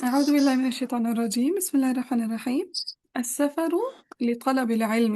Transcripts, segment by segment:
أعوذ بالله من الشيطان الرجيم بسم الله الرحمن الرحيم السفر لطلب العلم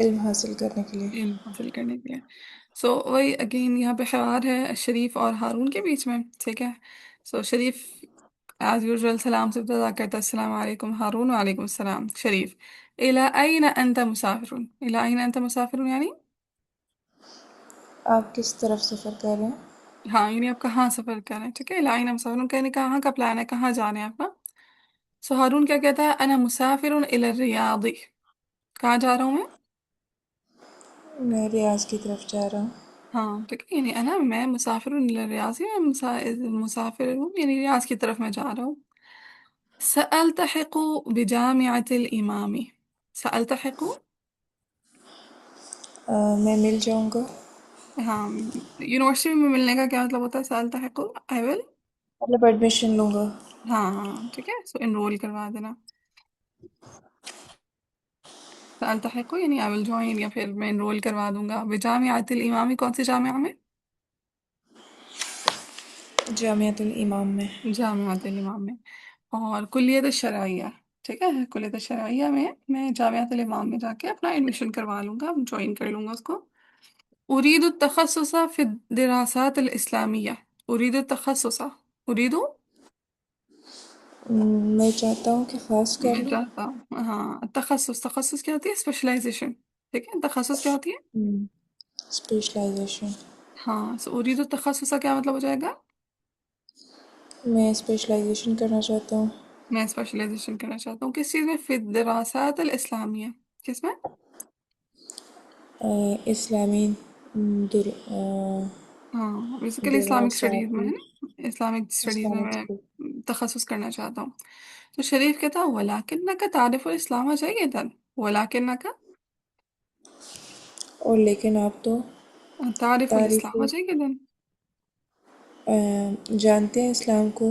علم حاصل کرنے کے لیے۔ علم حاصل کرنے کے لیے وہی اگین یہاں پہ حوار ہے شریف اور ہارون کے بیچ میں ٹھیک ہے شریف ایز یوزول سلام سے ابتدا کرتا ہے السلام علیکم ہارون وعلیکم السلام شریف إلى أين أنت مسافر إلى أين أنت مسافر یعنی آپ کس طرف سفر کر رہے ہیں؟ ہاں یعنی آپ کہاں سفر کر رہے ہیں ٹھیک ہے إلى أين مسافر کہنے کہاں کا پلان ہے کہاں جانے ہیں آپ کا ہارون کیا کہتا ہے انا مسافر الى الریاض کہاں جا رہا ہوں میں میں ریاض کی طرف جا رہا ہوں۔ ہاں ٹھیک ہے یعنی انا میں مسافر الى الریاض میں مسافر ہوں یعنی ریاض کی طرف میں جا رہا ہوں سألتحق بجامعة الإمام سألتحق میں مل جاؤں گا، ہاں یونیورسٹی میں ملنے کا کیا مطلب ہوتا ہے سألتحق I will مطلب ایڈمیشن لوں گا۔ ہاں ہاں ٹھیک ہے انرول کروا دینا سألتحق یعنی I will join یا پھر میں انرول کروا دوں گا بجامعة الإمام کون سی جامعہ میں جامعۃ الامام میں۔ جامعۃ الامام میں اور کلیت الشرعیہ ٹھیک ہے کلیت الشرعیہ میں جامعۃ الامام میں جا کے اپنا ایڈمیشن کروا لوں گا جوائن کر لوں گا اس کو اريد التخصص في الدراسات الاسلامیہ اريد التخصص اريد میں چاہتا ہوں کہ خاص کر میں لوں۔ چاہتا ہوں ہاں تخصص کیا ہوتی ہے اسپیشلائزیشن ٹھیک ہے تخصص کیا ہوتی ہے اسپیشلائزیشن۔ ہاں اريد التخصص کیا مطلب ہو جائے گا میں اسپیشلائزیشن کرنا چاہتا ہوں۔ میں اسپیشلائزیشن کرنا چاہتا ہوں کس چیز میں فی الدراسات الاسلامیہ کس میں اسلامی ہاں بیسیکلی اسلامک اسٹڈیز دراسات میں ہے نا اسلامک اسٹڈیز میں اسلامک۔ میں تخصص کرنا چاہتا ہوں تو شریف کہتا ہے وَلَكِنَّكَ تَعْرِفُ الْإِسْلَامَ جَيِّدًا وَلَكِنَّكَ اور لیکن آپ تو تعرف تعریف الاسلام جيدا جانتے ہیں اسلام کو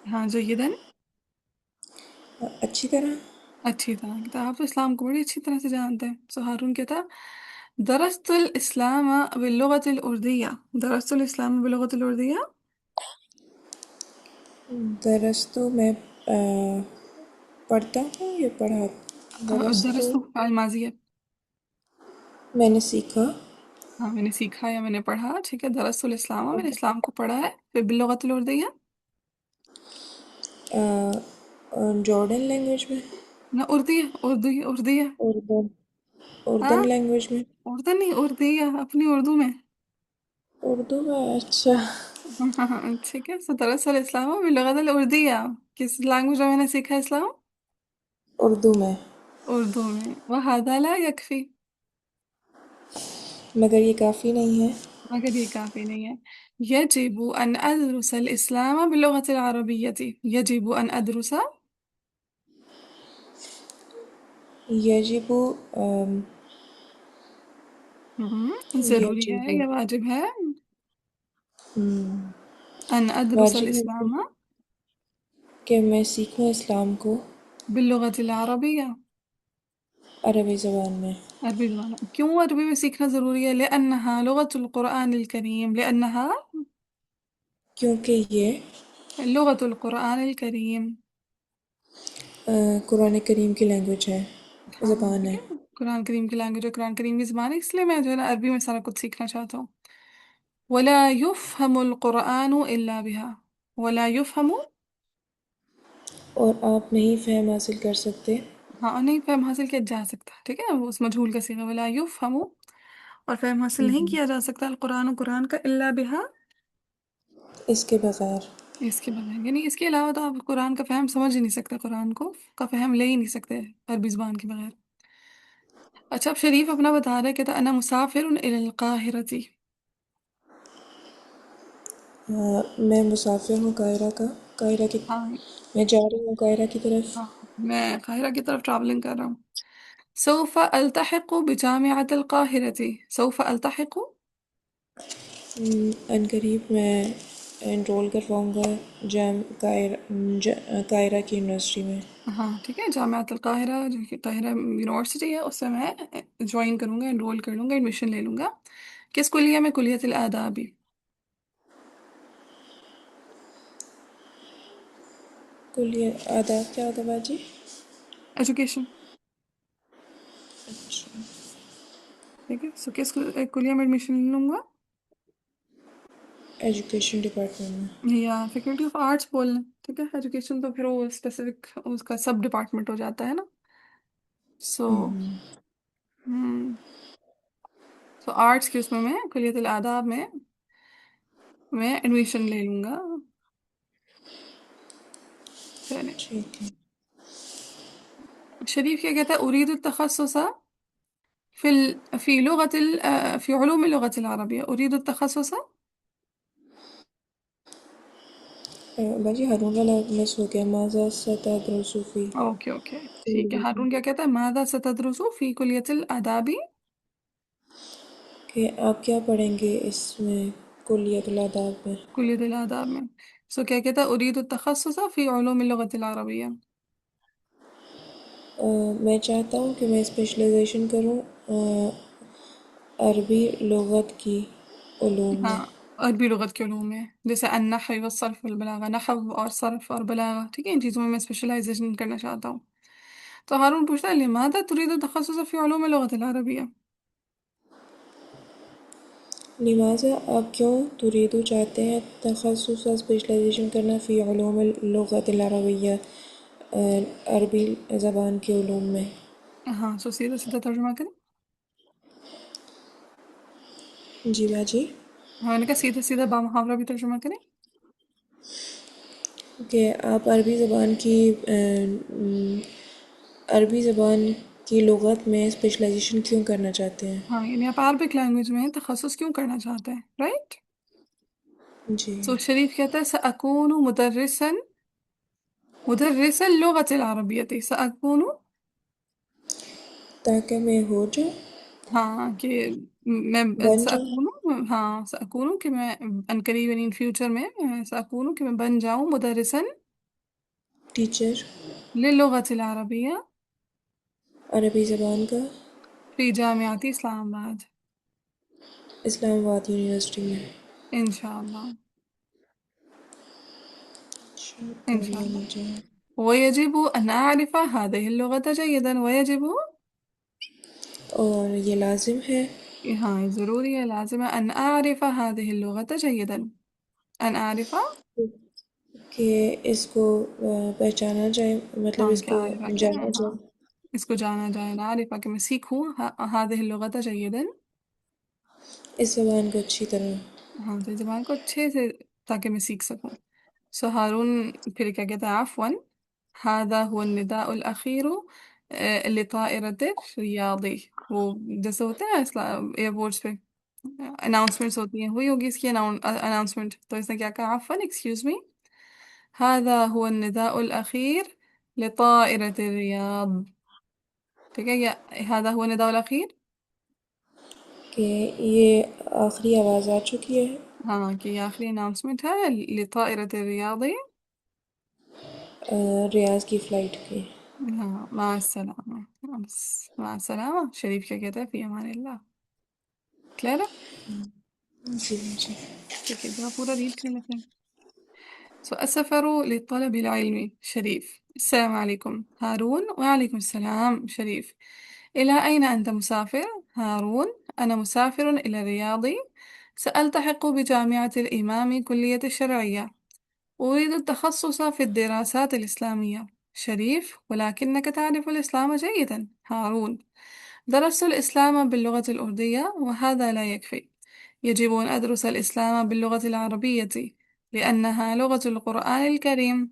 ہاں جيدا اچھی طرح۔ اچھی طرح کہتا ہے آپ تو اسلام کو بڑی اچھی طرح سے جانتے ہیں ہارون کہتا درست الاسلام باللغة الأردية درست الاسلام باللغة الأردية درس تو میں پڑھتا ہوں یا پڑھا، درس تو درست فعل ماضی ہے میں نے سیکھا ہاں میں نے سیکھا یا میں نے پڑھا ٹھیک ہے درست الاسلام میں نے اسلام کو پڑھا ہے پھر باللغة الأردية جارڈن لینگویج میں، نہ اردو اردن ہاں اردن لینگویج میں، اردو نہیں اردو اپنی اردو میں اردو میں۔ اچھا، ہاں ہاں ٹھیک ہے دراصل اسلام باللغة الأردية کس لینگویج میں نے سیکھا اسلام اردو میں، اردو میں وهذا لا يكفي مگر یہ کافی نہیں ہے۔ مگر یہ کافی نہیں ہے يجب أن أدرس الإسلام باللغة العربية يجب أن أدرس یجب ضروری یجب ہے یا واجب ہے أن أدرس واجب ہے الإسلام کہ میں سیکھوں اسلام کو باللغة العربية عربی زبان میں، عربی زبان میں کیوں عربی میں سیکھنا ضروری ہے لأنها لغة القرآن الكريم لأنها کیونکہ یہ لغة القرآن الكريم قرآن کریم کی لینگویج ہے، ہاں زبان ٹھیک ہے۔ ہے قرآن کریم کی لینگویج ہے قرآن کریم کی زبان ہے اس لیے میں جو ہے نا عربی میں سارا کچھ سیکھنا چاہتا ہوں ولا يفهم القرآن إلا بها ولا يفهم اور آپ نہیں فہم حاصل کر سکتے ہاں نہیں فہم حاصل کیا جا سکتا ٹھیک ہے وہ اس مجہول کا صیغہ ولا يفهم اور فہم حاصل نہیں کیا جا سکتا القرآن و قرآن کا الا بها اس کے بغیر۔ اس کے بغیر یعنی اس کے علاوہ تو آپ قرآن کا فہم سمجھ ہی نہیں سکتے قرآن کو کا فہم لے ہی نہیں سکتے عربی زبان کے بغیر اچھا اب شریف اپنا بتا رہا ہے کہ انا مسافر الى القاہرة میں مسافر ہوں قاہرہ کا، قاہرہ کی، ہاں میں جا رہی ہوں قاہرہ کی طرف۔ ہاں میں قاہرہ کی طرف ٹریولنگ کر رہا ہوں سوف التحق بجامعة القاہرة سوف التحق ان قریب میں انرول کرواؤں گا قاہرہ کی یونیورسٹی میں۔ ہاں ٹھیک ہے جامعۃ القاہرہ جو کہ قاہرہ یونیورسٹی ہے اس سے میں جوائن کروں گا انرول کر لوں گا ایڈمیشن لے لوں گا کس کلیہ میں کلیت الآدابی کلیہ آداب کیا ہوتا ہے باجی؟ ایجوکیشن. اچھا ٹھیک ہے، سو کس کلیہ میں ایڈمیشن لوں گا؟ ایجوکیشن ڈپارٹمنٹ میں. یا فیکلٹی آف آرٹس بولنا. ٹھیک ہے، ایجوکیشن تو پھر وہ اسپیسیفک اس کا سب ڈپارٹمنٹ ہو جاتا ہے نا. سو آرٹس کی اس میں کلیت الآداب میں ایڈمیشن لے لوں گا. چلیں، ٹھیک ہے. شریف کیا کہتا ہے؟ اريد التخصص في علوم اللغة العربية. اريد التخصص. باجی ہارون والا مس ہو گیا. ماذا ستدرس فی اوکے اوکے ٹھیک ہے. ہارون کیا کہتا ہے؟ ماذا ستدرس في كلية الآداب. کہ آپ کیا پڑھیں گے اس میں کلیۃ الآداب میں؟ كلية الآداب میں. سو کیا کہتا ہے؟ اريد التخصص في علوم اللغة العربية. میں چاہتا ہوں کہ میں اسپیشلائزیشن کروں عربی لغت کی علوم میں. ہاں، عربی لغت کے علوم میں، جیسے النحو والصرف والبلاغہ، نحو اور صرف اور بلاغہ. ٹھیک ہے، ان چیزوں میں اسپیشلائزیشن کرنا چاہتا ہوں. تو ہارون پوچھتا ہے لماذا تريد التخصص في علوم اللغة العربية. لماذا آپ کیوں تريدو چاہتے ہیں تخصص اسپیشلائزیشن کرنا فی علوم اللغت العربیہ عربی زبان کے علوم میں؟ ہاں، سو سیدھا سیدھا ترجمہ کریں. جی باجی. ہاں، میں نے کہا سیدھا سیدھا بامحاورہ بھی ترجمہ کریں. کہ آپ عربی زبان کی لغت میں اسپیشلائزیشن کیوں کرنا چاہتے ہیں؟ ہاں، یعنی آپ عربک لینگویج میں تخصص کیوں کرنا چاہتے ہیں، رائٹ. جی. سو شریف کہتا ہے سأكون مدرسا اللغة العربية. سأكون، تاکہ میں ہو جاؤں، ہاں کہ میں بن جاؤں. سأكون، ہاں سأكون کہ میں ان قریب یعنی فیوچر میں سأكون کہ میں بن جاؤں مدرسا ٹیچر للغة العربية عربی زبان کا في جامعة اسلام آباد. اسلام آباد یونیورسٹی میں. انشاء اللہ. اچھا، ان کر شاء لینا اللہ. چاہیے. ويجب أن أعرف هذه اللغة جيدا. ويجب، اور یہ لازم ہے ہاں یہ ضروری ہے، لازم ہے. أن أعرف هذه اللغة جيدا. أن أعرف، کہ اس کو پہچانا جائے، مطلب ہاں اس کہ کو عارفہ کہ جانا ہاں جائے. اس کو جانا جائے. عارفہ کہ میں سیکھوں هذه اللغة جيدا. اس زبان کو اچھی طرح. ہاں تو زبان کو اچھے سے، تاکہ میں سیکھ سکوں. سو ہارون پھر کیا کہتا ہے؟ عفوا هذا هو النداء الأخير لطائرة الرياضي. وہ جیسے ہوتے ہیں ایئرپورٹس پہ اناؤنسمنٹس ہوتی ہیں، وہی ہوگی اس کی اناؤنسمنٹ. تو اس نے کیا کہا؟ عفوا ایکسکیوز می، هذا هو النداء الأخير لطائرة الرياض. ٹھیک ہے، یا هذا هو النداء الأخير. کہ یہ آخری آواز آ چکی ہے ہاں کہ یہ آخری اناؤنسمنٹ ہے لطائرة الرياض. ریاض کی فلائٹ کی. ہاں مع السلامة. مع السلامة. شریف کیا کہتا ہے؟ فی امان اللہ. کلیئر ہے؟ جی جی. ٹھیک ہے، جو آپ پورا ریڈ کر لیتے ہیں. السفر للطلب العلمي. شريف السلام عليكم. هارون وعليكم السلام. شريف إلى أين أنت مسافر؟ هارون أنا مسافر إلى الرياض. سألتحق بجامعة الإمام كلية الشرعية. أريد التخصص في الدراسات الإسلامية. شريف ولكنك تعرف الإسلام جيدا. هارون درست الإسلام باللغة الأردية وهذا لا يكفي، يجب أن أدرس الإسلام باللغة العربية لأنها لغة القرآن الكريم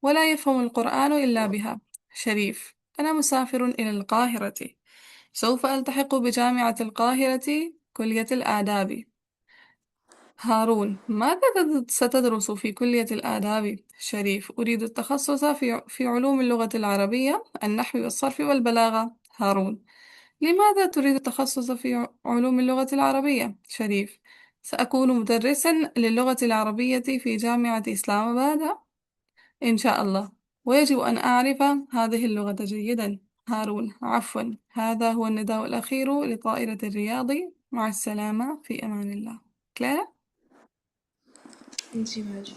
ولا يفهم القرآن إلا بها. شريف أنا مسافر إلى القاهرة، سوف ألتحق بجامعة القاهرة كلية الآداب. هارون ماذا ستدرس في كلية الآداب؟ شريف أريد التخصص في علوم اللغة العربية، النحو والصرف والبلاغة. هارون لماذا تريد التخصص في علوم اللغة العربية؟ شريف سأكون مدرسا للغة العربية في جامعة إسلام آباد إن شاء الله، ويجب أن أعرف هذه اللغة جيدا. هارون عفوا هذا هو النداء الأخير لطائرة الرياض. مع السلامة، في أمان الله. كلا جی باجی.